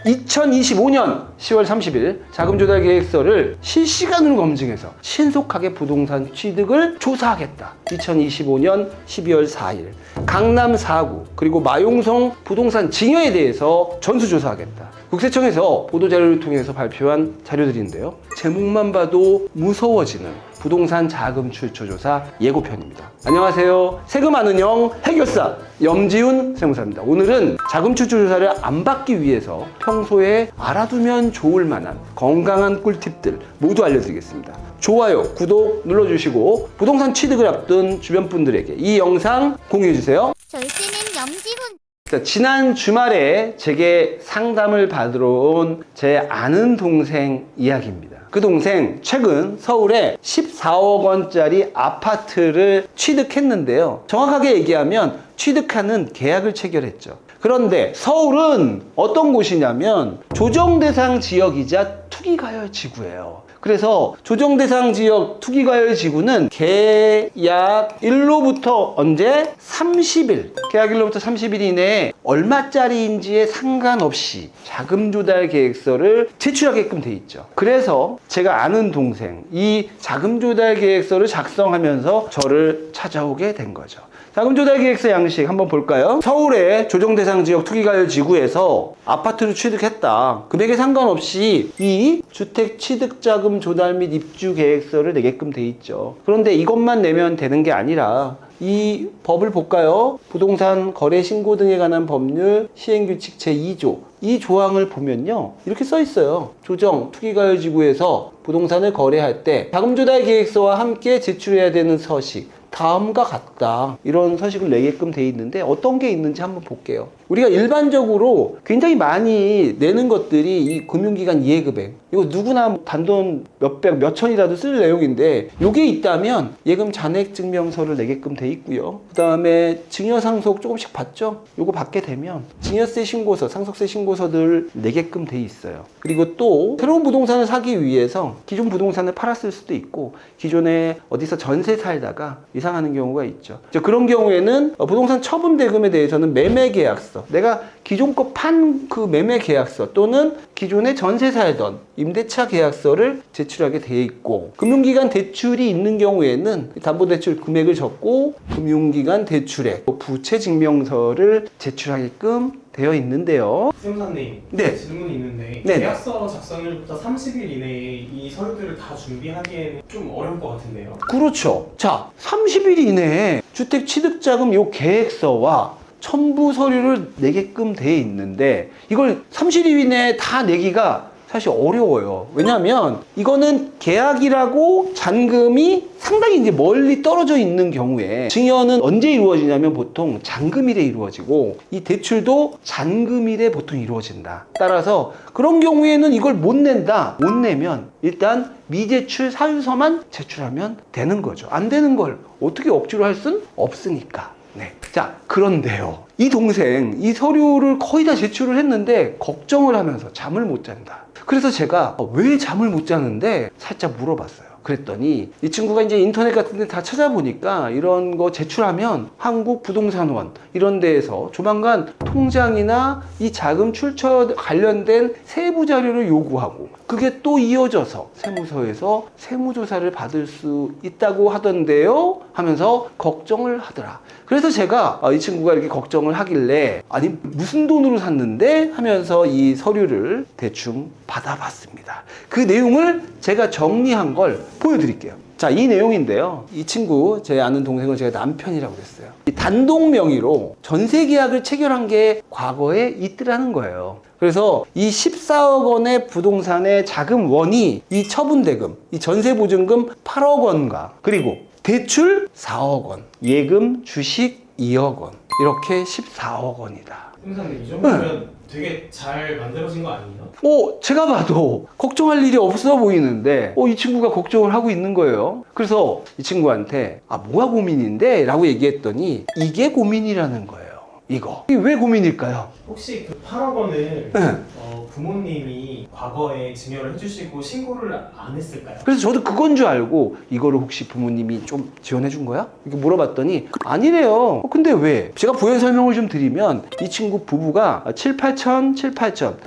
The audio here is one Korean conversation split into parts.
2025년 10월 30일 자금조달계획서를 실시간으로 검증해서 신속하게 부동산 취득을 조사하겠다. 2025년 12월 4일 강남 4구 그리고 마용성 부동산 증여에 대해서 전수조사하겠다. 국세청에서 보도자료를 통해서 발표한 자료들인데요. 제목만 봐도 무서워지는 부동산 자금 출처 조사 예고편입니다. 안녕하세요. 세금 아는 형 해결사 염지훈 세무사입니다. 오늘은 자금 출처 조사를 안 받기 위해서 평소에 알아두면 좋을 만한 건강한 꿀팁들 모두 알려드리겠습니다. 좋아요, 구독 눌러주시고 부동산 취득을 앞둔 주변 분들에게 이 영상 공유해주세요. 절세는 염지훈. 지난 주말에 제게 상담을 받으러 온 제 아는 동생 이야기입니다. 그 동생 최근 서울에 14억 원짜리 아파트를 취득했는데요. 정확하게 얘기하면 취득하는 계약을 체결했죠. 그런데 서울은 어떤 곳이냐면 조정대상 지역이자 투기과열 지구예요. 그래서 조정대상 지역 투기과열 지구는 계약일로부터 언제? 30일. 계약일로부터 30일 이내에 얼마짜리인지에 상관없이 자금조달계획서를 제출하게끔 돼 있죠. 그래서 제가 아는 동생 이 자금조달계획서를 작성하면서 저를 찾아오게 된 거죠. 자금조달계획서 양식 한번 볼까요? 서울의 조정대상 지역 투기과열 지구에서 아파트를 취득했다. 금액에 상관없이 이 주택 취득자금 조달 및 입주 계획서를 내게끔 돼 있죠. 그런데 이것만 내면 되는 게 아니라 이 법을 볼까요? 부동산 거래 신고 등에 관한 법률 시행규칙 제2조 이 조항을 보면요 이렇게 써 있어요. 조정 투기과열 지구에서 부동산을 거래할 때 자금조달 계획서와 함께 제출해야 되는 서식 다음과 같다. 이런 서식을 내게끔 돼 있는데 어떤 게 있는지 한번 볼게요. 우리가 일반적으로 굉장히 많이 내는 것들이 이 금융기관 이해금액 이거 누구나 단돈 몇백 몇천이라도 쓸 내용인데 요게 있다면 예금 잔액 증명서를 내게끔 돼 있고요. 그 다음에 증여상속 조금씩 받죠. 요거 받게 되면 증여세 신고서 상속세 신고서들 내게끔 돼 있어요. 그리고 또 새로운 부동산을 사기 위해서 기존 부동산을 팔았을 수도 있고 기존에 어디서 전세 살다가 이상하는 경우가 있죠. 그런 경우에는 부동산 처분 대금에 대해서는 매매 계약서 내가 기존 거 판 그 매매 계약서 또는 기존에 전세 살던 임대차 계약서를 제출하게 되어 있고 금융기관 대출이 있는 경우에는 담보대출 금액을 적고 금융기관 대출액 부채 증명서를 제출하게끔 되어 있는데요. 세무사님, 네. 질문이 있는데 네네. 계약서 작성일부터 30일 이내에 이 서류들을 다 준비하기에는 좀 어려울 것 같은데요. 그렇죠. 자, 30일 이내에 주택 취득자금 요 계획서와 첨부 서류를 내게끔 돼 있는데 이걸 30일 이내에 다 내기가 사실 어려워요. 왜냐하면 이거는 계약이라고 잔금이 상당히 이제 멀리 떨어져 있는 경우에 증여는 언제 이루어지냐면 보통 잔금일에 이루어지고 이 대출도 잔금일에 보통 이루어진다. 따라서 그런 경우에는 이걸 못 낸다. 못 내면 일단 미제출 사유서만 제출하면 되는 거죠. 안 되는 걸 어떻게 억지로 할 순 없으니까. 네. 자, 그런데요. 이 동생, 이 서류를 거의 다 제출을 했는데 걱정을 하면서 잠을 못 잔다. 그래서 제가 왜 잠을 못 자는데 살짝 물어봤어요. 그랬더니 이 친구가 이제 인터넷 같은 데 다 찾아보니까 이런 거 제출하면 한국부동산원 이런 데에서 조만간 통장이나 이 자금 출처 관련된 세부 자료를 요구하고 그게 또 이어져서 세무서에서 세무조사를 받을 수 있다고 하던데요 하면서 걱정을 하더라. 그래서 제가 이 친구가 이렇게 걱정을 하길래 아니 무슨 돈으로 샀는데 하면서 이 서류를 대충 받아봤습니다. 그 내용을 제가 정리한 걸 보여드릴게요. 자, 이 내용인데요. 이 친구, 제 아는 동생을 제가 남편이라고 했어요. 이 단독 명의로 전세 계약을 체결한 게 과거에 있더라는 거예요. 그래서 이 14억 원의 부동산의 자금원이 이 처분대금, 이 전세보증금 8억 원과 그리고 대출 4억 원, 예금, 주식 2억 원 이렇게 14억 원이다. 세무사님, 이 정도면 되게 잘 만들어진 거 아니에요? 제가 봐도 걱정할 일이 없어 보이는데 이 친구가 걱정을 하고 있는 거예요. 그래서 이 친구한테 뭐가 고민인데? 라고 얘기했더니 이게 고민이라는 거예요. 이게 왜 고민일까요? 혹시 그 8억 원을 네. 부모님이 과거에 증여를 해주시고 신고를 안 했을까요? 그래서 저도 그건 줄 알고 이거를 혹시 부모님이 좀 지원해 준 거야? 이렇게 물어봤더니 아니래요. 근데 왜? 제가 부연 설명을 좀 드리면 이 친구 부부가 7, 8천,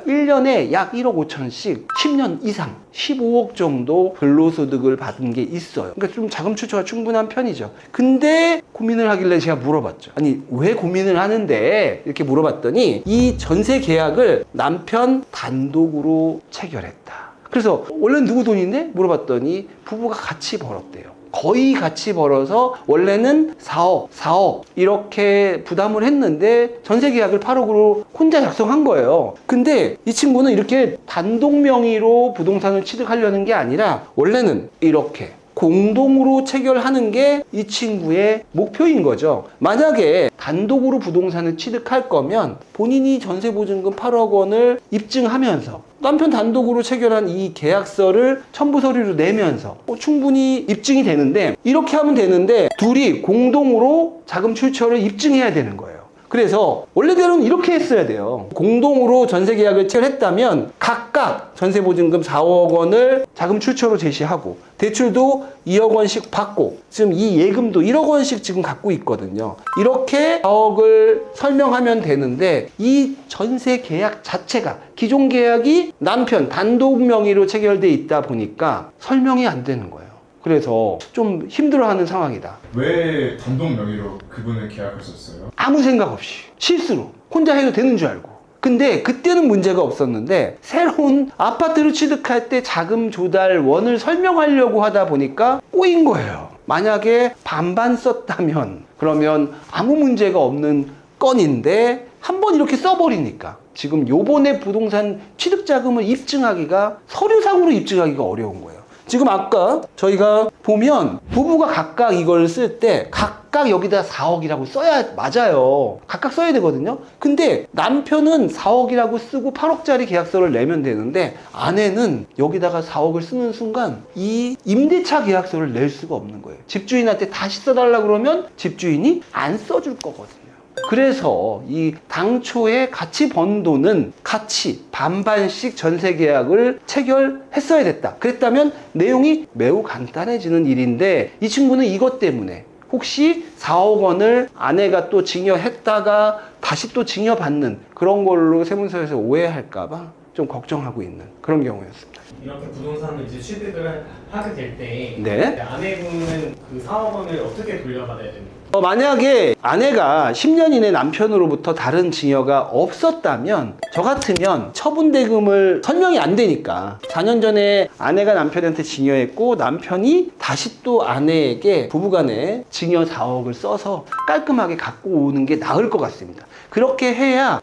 1년에 약 1억 5천씩 10년 이상 15억 정도 근로소득을 받은 게 있어요. 그러니까 좀 자금 출처가 충분한 편이죠. 근데 고민을 하길래 제가 물어봤죠. 아니 왜 고민을 하는데 이렇게 물어봤더니 이 전세 계약을 남편 단독으로 체결했다. 그래서 원래는 누구 돈인데? 물어봤더니 부부가 같이 벌었대요. 거의 같이 벌어서 원래는 4억 이렇게 부담을 했는데 전세 계약을 8억으로 혼자 작성한 거예요. 근데 이 친구는 이렇게 단독 명의로 부동산을 취득하려는 게 아니라 원래는 이렇게 공동으로 체결하는 게 이 친구의 목표인 거죠. 만약에 단독으로 부동산을 취득할 거면 본인이 전세보증금 8억 원을 입증하면서 남편 단독으로 체결한 이 계약서를 첨부 서류로 내면서 충분히 입증이 되는데 이렇게 하면 되는데 둘이 공동으로 자금 출처를 입증해야 되는 거예요. 그래서 원래대로는 이렇게 했어야 돼요. 공동으로 전세 계약을 체결했다면 각각 전세보증금 4억 원을 자금 출처로 제시하고 대출도 2억 원씩 받고 지금 이 예금도 1억 원씩 지금 갖고 있거든요. 이렇게 4억을 설명하면 되는데 이 전세 계약 자체가 기존 계약이 남편 단독 명의로 체결돼 있다 보니까 설명이 안 되는 거예요. 그래서 좀 힘들어하는 상황이다. 왜 단독 명의로 그분을 계약하셨어요? 아무 생각 없이 실수로 혼자 해도 되는 줄 알고. 근데 그때는 문제가 없었는데 새로운 아파트를 취득할 때 자금 조달원을 설명하려고 하다 보니까 꼬인 거예요. 만약에 반반 썼다면 그러면 아무 문제가 없는 건인데 한번 이렇게 써버리니까 지금 요번에 부동산 취득 자금을 입증하기가 서류상으로 입증하기가 어려운 거예요. 지금 아까 저희가 보면 부부가 각각 이걸 쓸 때 각각 여기다 4억이라고 써야 맞아요. 각각 써야 되거든요. 근데 남편은 4억이라고 쓰고 8억짜리 계약서를 내면 되는데 아내는 여기다가 4억을 쓰는 순간 이 임대차 계약서를 낼 수가 없는 거예요. 집주인한테 다시 써달라 그러면 집주인이 안 써줄 거거든요. 그래서 이 당초에 같이 번 돈은 같이 반반씩 전세 계약을 체결했어야 됐다. 그랬다면 내용이 매우 간단해지는 일인데 이 친구는 이것 때문에 혹시 4억 원을 아내가 또 증여했다가 다시 또 증여받는 그런 걸로 세무서에서 오해할까봐 좀 걱정하고 있는 그런 경우였습니다. 이렇게 부동산을 이제 취득을 하게 될 때 네. 아내분은 그 4억 원을 어떻게 돌려받아야 됩니까? 만약에 아내가 10년 이내 남편으로부터 다른 증여가 없었다면 저 같으면 처분대금을 설명이 안 되니까 4년 전에 아내가 남편한테 증여했고 남편이 다시 또 아내에게 부부간에 증여 4억을 써서 깔끔하게 갖고 오는 게 나을 것 같습니다. 그렇게 해야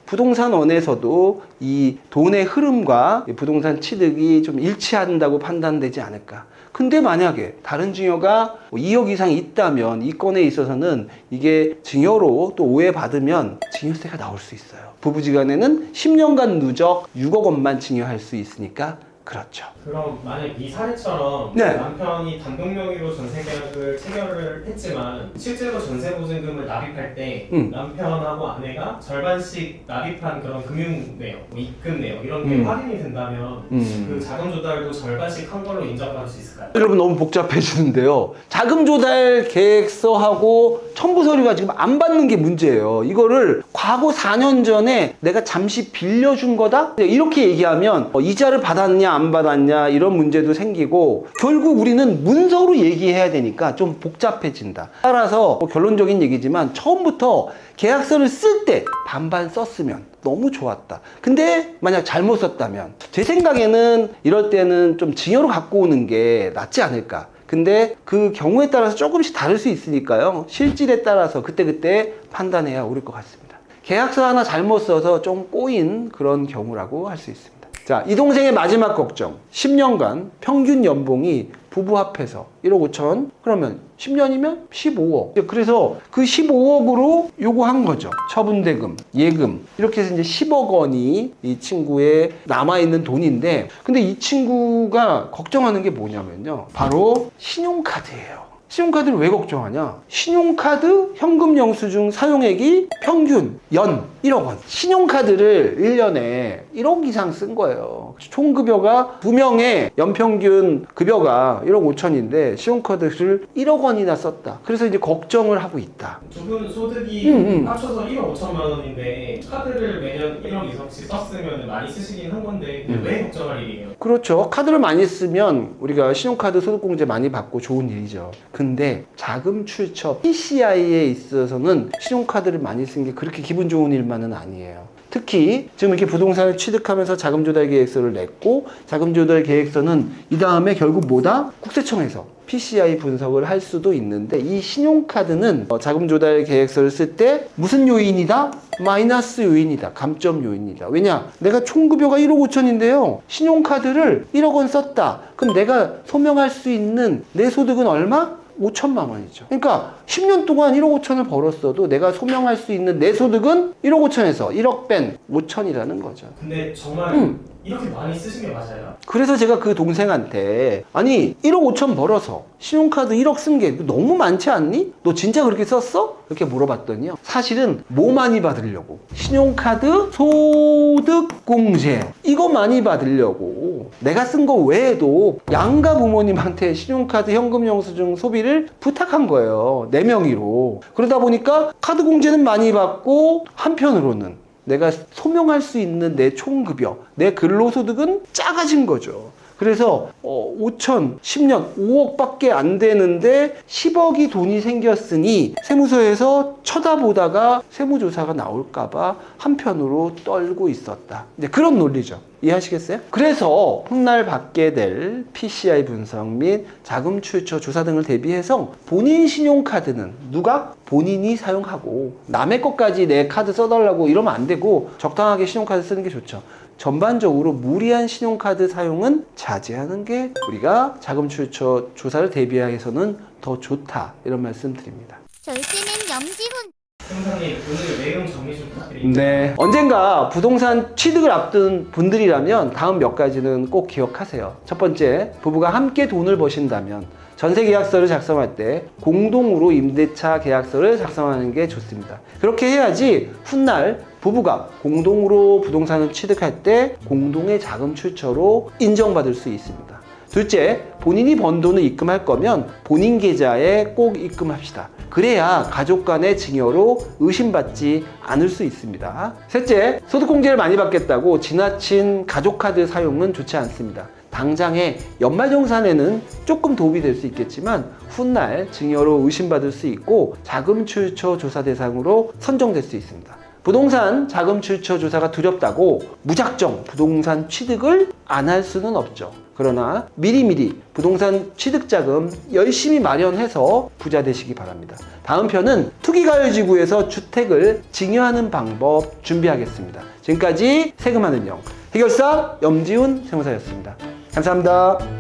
부동산원에서도 이 돈의 흐름과 부동산 취득이 좀 일치한다고 판단되지 않을까. 근데 만약에 다른 증여가 2억 이상 있다면 이 건에 있어서는 이게 증여로 또 오해받으면 증여세가 나올 수 있어요. 부부지간에는 10년간 누적 6억 원만 증여할 수 있으니까 그렇죠. 그럼 만약 이 사례처럼 네. 남편이 단독 명의로 전세 계약을 체결을 했지만 실제로 전세 보증금을 납입할 때 남편하고 아내가 절반씩 납입한 그런 금융 내역, 뭐 입금 내역 이런 게 확인이 된다면 그 자금 조달도 절반씩 한 걸로 인정받을 수 있을까요? 여러분 너무 복잡해지는데요. 자금 조달 계획서하고 첨부 서류가 지금 안 받는 게 문제예요. 이거를 과거 4년 전에 내가 잠시 빌려준 거다? 이렇게 얘기하면 이자를 받았냐 안 받았냐 이런 문제도 생기고 결국 우리는 문서로 얘기해야 되니까 좀 복잡해진다. 따라서 결론적인 얘기지만 처음부터 계약서를 쓸 때 반반 썼으면 너무 좋았다. 근데 만약 잘못 썼다면 제 생각에는 이럴 때는 좀 증여로 갖고 오는 게 낫지 않을까. 근데 그 경우에 따라서 조금씩 다를 수 있으니까요. 실질에 따라서 그때그때 판단해야 옳을 것 같습니다. 계약서 하나 잘못 써서 좀 꼬인 그런 경우라고 할 수 있습니다. 자, 이 동생의 마지막 걱정. 10년간 평균 연봉이 부부 합해서 1억 5천, 그러면 10년이면 15억. 그래서 그 15억으로 요구한 거죠. 처분대금, 예금. 이렇게 해서 이제 10억 원이 이 친구의 남아있는 돈인데, 근데 이 친구가 걱정하는 게 뭐냐면요. 바로 신용카드예요. 신용카드를 왜 걱정하냐? 신용카드 현금 영수증 사용액이 평균 연 1억 원. 신용카드를 1년에 1억 이상 쓴 거예요. 총급여가 2명의 연평균 급여가 1억 5천인데 신용카드를 1억 원이나 썼다. 그래서 이제 걱정을 하고 있다. 두 분 소득이 합쳐서 1억 5천만 원인데 카드를 매년 1억 이상씩 썼으면 많이 쓰시긴 한 건데 왜 걱정할 일이에요? 그렇죠. 카드를 많이 쓰면 우리가 신용카드 소득공제 많이 받고 좋은 일이죠. 근데 자금 출처 PCI에 있어서는 신용카드를 많이 쓴 게 그렇게 기분 좋은 일만은 아니에요. 특히 지금 이렇게 부동산을 취득하면서 자금조달 계획서를 냈고 자금조달 계획서는 이 다음에 결국 뭐다? 국세청에서 PCI 분석을 할 수도 있는데 이 신용카드는 자금조달 계획서를 쓸 때 무슨 요인이다? 마이너스 요인이다. 감점 요인이다. 왜냐? 내가 총급여가 1억 5천인데요. 신용카드를 1억 원 썼다. 그럼 내가 소명할 수 있는 내 소득은 얼마? 5천만 원이죠. 그러니까 10년 동안 1억 5천을 벌었어도 내가 소명할 수 있는 내 소득은 1억 5천에서 1억 뺀 5천이라는 거죠. 근데 정말 이렇게 많이 쓰신 게 맞아요? 그래서 제가 그 동생한테 아니 1억 5천 벌어서 신용카드 1억 쓴 게 너무 많지 않니? 너 진짜 그렇게 썼어? 이렇게 물어봤더니요. 사실은 뭐 많이 받으려고? 신용카드 소득공제 이거 많이 받으려고 내가 쓴 거 외에도 양가 부모님한테 신용카드 현금 영수증 소비를 부탁한 거예요. 내 명의로. 그러다 보니까 카드 공제는 많이 받고 한편으로는 내가 소명할 수 있는 내 총급여, 내 근로소득은 작아진 거죠. 그래서 5천, 10년, 5억밖에 안 되는데 10억이 돈이 생겼으니 세무서에서 쳐다보다가 세무조사가 나올까봐 한편으로 떨고 있었다. 이제 그런 논리죠. 이해하시겠어요? 그래서 훗날 받게 될 PCI 분석 및 자금 출처 조사 등을 대비해서 본인 신용카드는 누가? 본인이 사용하고 남의 것까지 내 카드 써달라고 이러면 안 되고 적당하게 신용카드 쓰는 게 좋죠. 전반적으로 무리한 신용카드 사용은 자제하는 게 우리가 자금 출처 조사를 대비해서는 더 좋다. 이런 말씀 드립니다. 절제는 염지훈. 세무사님 오늘 내용 정리 좀 부탁드립니다. 네. 언젠가 부동산 취득을 앞둔 분들이라면 다음 몇 가지는 꼭 기억하세요. 첫 번째, 부부가 함께 돈을 버신다면 전세 계약서를 작성할 때 공동으로 임대차 계약서를 작성하는 게 좋습니다. 그렇게 해야지 훗날 부부가 공동으로 부동산을 취득할 때 공동의 자금 출처로 인정받을 수 있습니다. 둘째, 본인이 번 돈을 입금할 거면 본인 계좌에 꼭 입금합시다. 그래야 가족 간의 증여로 의심받지 않을 수 있습니다. 셋째, 소득공제를 많이 받겠다고 지나친 가족카드 사용은 좋지 않습니다. 당장의 연말정산에는 조금 도움이 될 수 있겠지만 훗날 증여로 의심받을 수 있고 자금 출처 조사 대상으로 선정될 수 있습니다. 부동산 자금 출처 조사가 두렵다고 무작정 부동산 취득을 안 할 수는 없죠. 그러나 미리미리 부동산 취득자금 열심히 마련해서 부자 되시기 바랍니다. 다음 편은 투기가열지구에서 주택을 증여하는 방법 준비하겠습니다. 지금까지 세금하는 영 해결사 염지훈 세무사였습니다. 감사합니다.